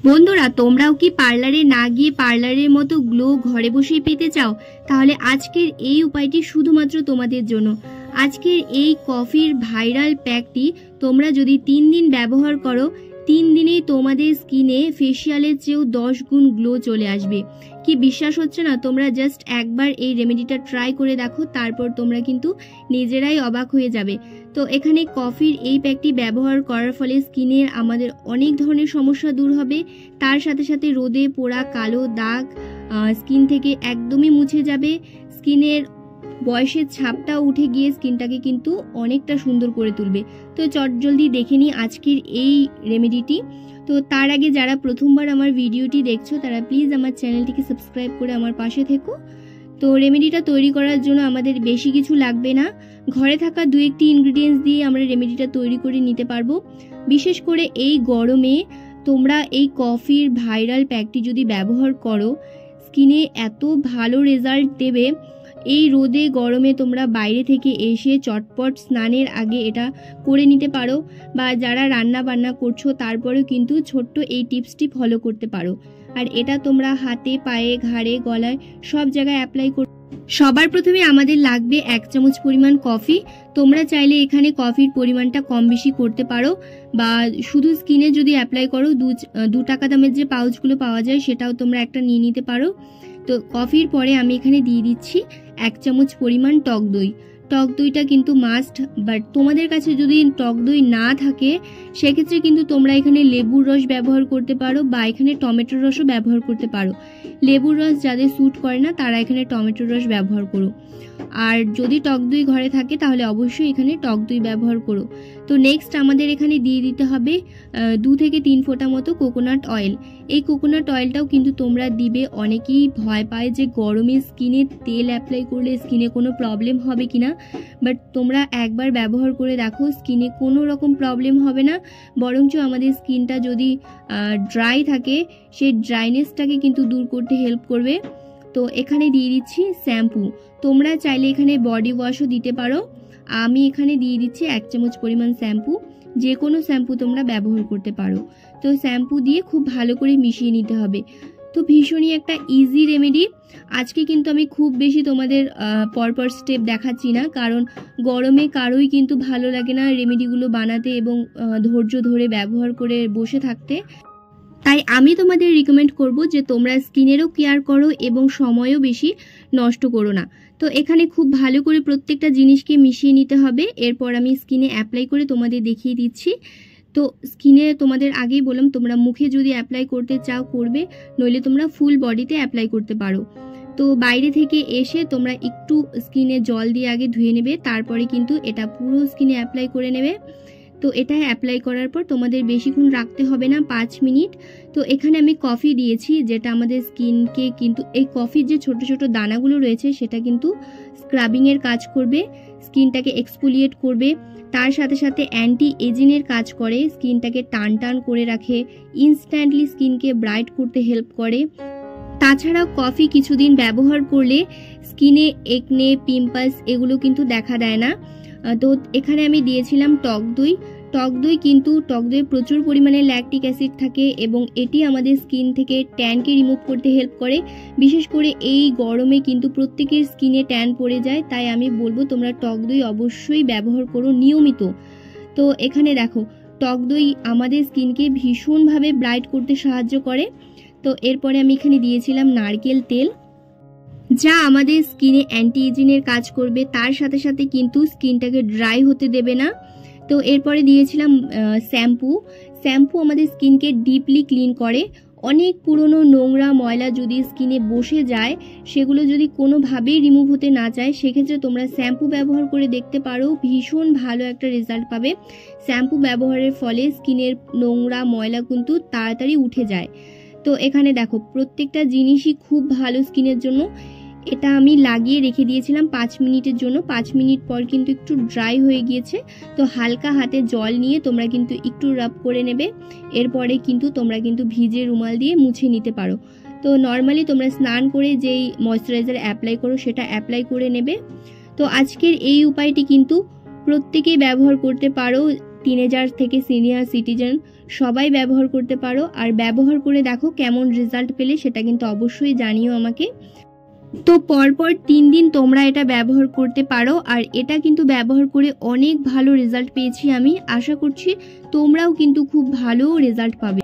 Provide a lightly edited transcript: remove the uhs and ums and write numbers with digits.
বন্ধুরা, তোমরাও কি পার্লারে না গিয়ে পার্লারের মতো গ্লো ঘরে বসেই পেতে চাও? তাহলে আজকের এই উপায়টি শুধুমাত্র তোমাদের জন্য। আজকের এই কফির ভাইরাল প্যাকটি তোমরা যদি 3 দিন ব্যবহার করো, 3 দিনেই তোমাদের স্কিনে ফেসিয়ালের চেয়েও 10 গুণ গ্লো চলে আসবে। কি বিশ্বাস হচ্ছে না? তোমরা জাস্ট একবার এই রেমেডিটা ট্রাই করে দেখো, তারপর তোমরা কিন্তু নিজেরাই অবাক হয়ে যাবে। তো এখানে কফির এই প্যাকটি ব্যবহার করার ফলে স্কিনের আমাদের অনেক ধরনের সমস্যা দূর হবে। তার সাথে সাথে রোদে পোড়া কালো দাগ স্কিন থেকে একদমই মুছে যাবে। স্কিনের বয়সের ছাপটাও উঠে গিয়ে স্কিনটাকে কিন্তু অনেকটা সুন্দর করে তুলবে। তো চটজলদি দেখে নিই আজকের এই রেমেডিটি। তো তার আগে যারা প্রথমবার আমার ভিডিওটি দেখছো তারা প্লিজ আমার চ্যানেলটিকে সাবস্ক্রাইব করে আমার পাশে থেকো। তো রেমেডিটা তৈরি করার জন্য আমাদের বেশি কিছু লাগবে না, ঘরে থাকা 2-1টি ইনগ্রিডিয়েন্টস দিয়ে আমরা রেমেডিটা তৈরি করে নিতে পারবো। বিশেষ করে এই গরমে তোমরা এই কফির ভাইরাল প্যাকটি যদি ব্যবহার করো, স্কিনে এত ভালো রেজাল্ট দেবে। এই রোদে গরমে তোমরা বাইরে থেকে এসে চটপট স্নানের আগে এটা করে নিতে পারো, বা যারা রান্না বান্না করছো তারপরেও কিন্তু ছোট্ট এই টিপসটি ফলো করতে পারো। আর এটা তোমরা হাতে, পায়ে, ঘাড়ে, গলায় সব জায়গায় অ্যাপ্লাই করো। সবার প্রথমে আমাদের লাগবে 1 চামচ পরিমাণ কফি। তোমরা চাইলে এখানে কফির পরিমাণটা কম বেশি করতে পারো, বা শুধু স্কিনে যদি অ্যাপ্লাই করো 2 টাকা দামের যে পাউচগুলো পাওয়া যায় সেটাও তোমরা একটা নিয়ে নিতে পারো। তো কফির পরে আমি এখানে দিয়ে দিচ্ছি 1 চামচ পরিমাণ টক দই। টক দইটা কিন্তু মাস্ট, বাট তোমাদের কাছে যদি টক দই না থাকে সেক্ষেত্রে কিন্তু তোমরা এখানে লেবুর রস ব্যবহার করতে পারো, বা এখানে টমেটোর রসও ব্যবহার করতে পারো। লেবুর রস যাদের স্যুট করে না তারা এখানে টমেটোর রস ব্যবহার করো। আর যদি টক দই ঘরে থাকে তাহলে অবশ্যই এখানে টক দই ব্যবহার করো। তো নেক্সট আমাদের এখানে দিয়ে দিতে হবে 2 থেকে 3 ফোঁটা মতো কোকোনাট অয়েল। এই কোকোনাট অয়েলটাও কিন্তু তোমরা দিবে। অনেকেই ভয় পায় যে গরমে স্কিনে তেল অ্যাপ্লাই করলে স্কিনে কোনো প্রবলেম হবে কিনা, বাট তোমরা একবার ব্যবহার করে দেখো, স্কিনে কোনো রকম প্রবলেম হবে না। বরঞ্চ আমাদের স্কিনটা যদি ড্রাই থাকে সেই ড্রাইনেসটাকে কিন্তু দূর করতে হেল্প করবে। তো এখানে দিয়ে দিচ্ছি শ্যাম্পু। তোমরা চাইলে এখানে বডি ওয়াশও দিতে পারো। আমি এখানে দিয়ে দিচ্ছি 1 চামচ পরিমাণ শ্যাম্পু। যে কোনো শ্যাম্পু তোমরা ব্যবহার করতে পারো। তো শ্যাম্পু দিয়ে খুব ভালো করে মিশিয়ে নিতে হবে। তো ভীষণই একটা ইজি রেমেডি। আজকে কিন্তু আমি খুব বেশি তোমাদের পরপর স্টেপ দেখাচ্ছি না, কারণ গরমে কারোই কিন্তু ভালো লাগে না রেমেডিগুলো বানাতে এবং ধৈর্য ধরে ব্যবহার করে বসে থাকতে। তাই আমি তোমাদের রিকমেন্ড করব যে তোমরা স্কিনেরও কেয়ার করো এবং সময়ও বেশি নষ্ট করো না। তো এখানে খুব ভালো করে প্রত্যেকটা জিনিসকে মিশিয়ে নিতে হবে। এরপর আমি স্কিনে অ্যাপ্লাই করে তোমাদের দেখিয়ে দিচ্ছি। তো স্কিনে তোমাদের আগেই বললাম, তোমরা মুখে যদি অ্যাপ্লাই করতে চাও করবে, নইলে তোমরা ফুল বডিতে অ্যাপ্লাই করতে পারো। তো বাইরে থেকে এসে তোমরা একটু স্কিনে জল দিয়ে আগে ধুয়ে নেবে, তারপরে কিন্তু এটা পুরো স্কিনে অ্যাপ্লাই করে নেবে। তো এটা অ্যাপ্লাই করার পর তোমাদের বেশিক্ষণ রাখতে হবে না, 5 মিনিট। তো এখানে আমি কফি দিয়েছি, যেটা আমাদের স্কিনকে কিন্তু এই কফির যে ছোট ছোট দানাগুলো রয়েছে সেটা কিন্তু স্ক্রাবিংয়ের কাজ করবে, স্কিনটাকে এক্সফোলিয়েট করবে। তার সাথে সাথে অ্যান্টি এজিংয়ের কাজ করে, স্কিনটাকে টান টান করে রাখে, ইনস্ট্যান্টলি স্কিনকে ব্রাইট করতে হেল্প করে। তাছাড়াও কফি কিছুদিন ব্যবহার করলে স্কিনে একনে, পিম্পলস এগুলো কিন্তু দেখা দেয় না। তো এখানে আমি দিয়েছিলাম টক দই। টক দই কিন্তু টক দই প্রচুর পরিমাণে ল্যাকটিক অ্যাসিড থাকে এবং এটি আমাদের স্কিন থেকে ট্যানকে রিমুভ করতে হেল্প করে। বিশেষ করে এই গরমে কিন্তু প্রত্যেকের স্কিনে ট্যান পড়ে যায়, তাই আমি বলবো তোমরা টক দই অবশ্যই ব্যবহার করো নিয়মিত। তো এখানে দেখো, টক দই আমাদের স্কিনকে ভীষণভাবে ব্রাইট করতে সাহায্য করে। তো এরপরে আমি এখানে দিয়েছিলাম নারকেল তেল, যা আমাদের স্কিনে অ্যান্টি এজিংয়ের কাজ করবে, তার সাথে সাথে কিন্তু স্কিনটাকে ড্রাই হতে দেবে না। তো এরপরে দিয়েছিলাম শ্যাম্পু। শ্যাম্পু আমাদের স্কিনকে ডিপলি ক্লিন করে। অনেক পুরনো নোংরা ময়লা যদি স্কিনে বসে যায়, সেগুলো যদি কোনোভাবেই রিমুভ হতে না চায়, সেক্ষেত্রে তোমরা শ্যাম্পু ব্যবহার করে দেখতে পারো, ভীষণ ভালো একটা রেজাল্ট পাবে। শ্যাম্পু ব্যবহারের ফলে স্কিনের নোংরা ময়লা কিন্তু তাড়াতাড়ি উঠে যায়। তো এখানে দেখো, প্রত্যেকটা জিনিসই খুব ভালো স্কিনের জন্য। এটা আমি লাগিয়ে রেখে দিয়েছিলাম 5 মিনিটের জন্য। 5 মিনিট পর কিন্তু একটু ড্রাই হয়ে গিয়েছে। তো হালকা হাতে জল নিয়ে তোমরা কিন্তু একটু রাব করে নেবে। এরপরে কিন্তু তোমরা কিন্তু ভিজে রুমাল দিয়ে মুছে নিতে পারো। তো নর্মালি তোমরা স্নান করে যেই ময়শ্চারাইজার অ্যাপ্লাই করো সেটা অ্যাপ্লাই করে নেবে। তো আজকের এই উপায়টি কিন্তু প্রত্যেকেই ব্যবহার করতে পারো, টিনেজার থেকে সিনিয়র সিটিজেন সবাই ব্যবহার করতে পারো। আর ব্যবহার করে দেখো কেমন রেজাল্ট পেলে সেটা কিন্তু অবশ্যই জানিও আমাকে। তো পরপর 3 দিন তোমরা এটা ব্যবহার করতে পারো, আর এটা কিন্তু ব্যবহার করে অনেক ভালো রেজাল্ট পেয়েছি আমি। আশা করছি তোমরাও কিন্তু খুব ভালো রেজাল্ট পাবে।